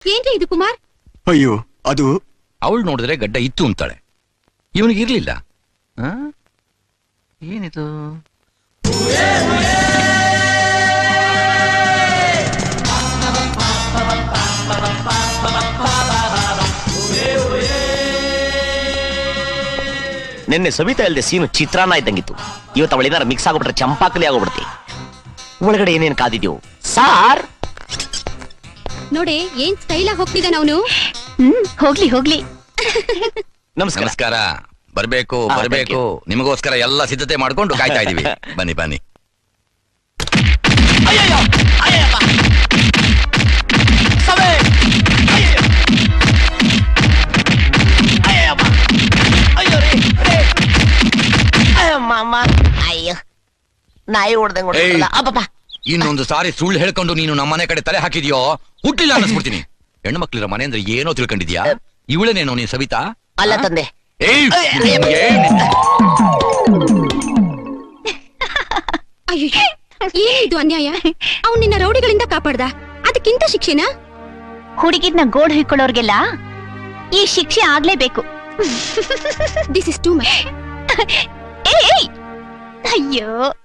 ಏನ್ರಿ ಇದು ಕುಮಾರ್? ಅಯ್ಯೋ ಅದು ಅವಳು ನೋಡಿದ್ರೆ ಗಡ್ಡ ಇತ್ತು ಅಂತಾಳೆ, ಇವನಿಗಿರ್ಲಿಲ್ಲ. ಏನಿದು? ನಿನ್ನೆ ಸವಿತಾ ಇಲ್ದೆ ಸೀನು ಚಿತ್ರಾನ್ನ ಇದ್ದಂಗಿತ್ತು. ಇವತ್ತು ಅವಳೇನಾರ ಮಿಕ್ಸ್ ಆಗೋಬಿಟ್ರೆ ಚಂಪಾಕಲಿ ಆಗೋಗ್ಬಿಡ್ತಿ. ಒಳಗಡೆ ಏನೇನ್ ಕಾದಿದ್ಯೋ ಸಾರ್ ನೋಡಿ ಏನ್ ಸ್ಟೈಲ್ ಆಗಿ ಹೋಗ್ತಿದ್ದಾನ ಅವನು. ಹೋಗ್ಲಿ ಹೋಗ್ಲಿ. ನಮಸ್ಕಾರ. ನಮಸ್ಕಾರ. ಬರ್ಬೇಕು ಬರ್ಬೇಕು, ನಿಮಗೋಸ್ಕರ ಎಲ್ಲ ಸಿದ್ಧತೆ ಮಾಡ್ಕೊಂಡು ಕಾಯ್ತಾ ಇದೀವಿ. ಬನ್ನಿ ಬನ್ನಿ. ಅಯ್ಯೋ ನಾಯಿ ಹೊಡ್ದಂಗ. ಇನ್ನೊಂದು ಸಾರಿ ಸುಳ್ಳು ಹೇಳ್ಕೊಂಡು ನೀನು ನಮ್ಮನೆ ಕಡೆ ತಲೆ ಹಾಕಿದ್ಯೋ ಹುಟ್ಟಿಲ್ಲ ಅನ್ನಿಸ್ಬಿಡ್ತೀನಿ. ಹೆಣ್ಣು ಮಕ್ಳಿರ ಮನೆ ಅಂದ್ರೆ ಏನೋ ತಿಳ್ಕೊಂಡಿದ್ಯಾ? ಇವಳನೇನೋ ನೀನ್ ಸವಿತಾ? ಅಲ್ಲ ತಂದೆ. ಅಯ್ಯೋ ಏನಿದು ಅನ್ಯಾಯ? ಅವ್ನ್ ನಿನ್ನ ರೌಡಿಗಳಿಂದ ಕಾಪಾಡ್ದ, ಅದಕ್ಕಿಂತ ಶಿಕ್ಷೆನಾ? ಹುಡುಗಿದ್ನ ಗೋಡ್ ಹಿಡ್ಕೊಳ್ಳೋರ್ಗೆಲ್ಲ ಈ ಶಿಕ್ಷೆ ಆಗ್ಲೇಬೇಕು. This is too much. ಅಯ್ಯೋ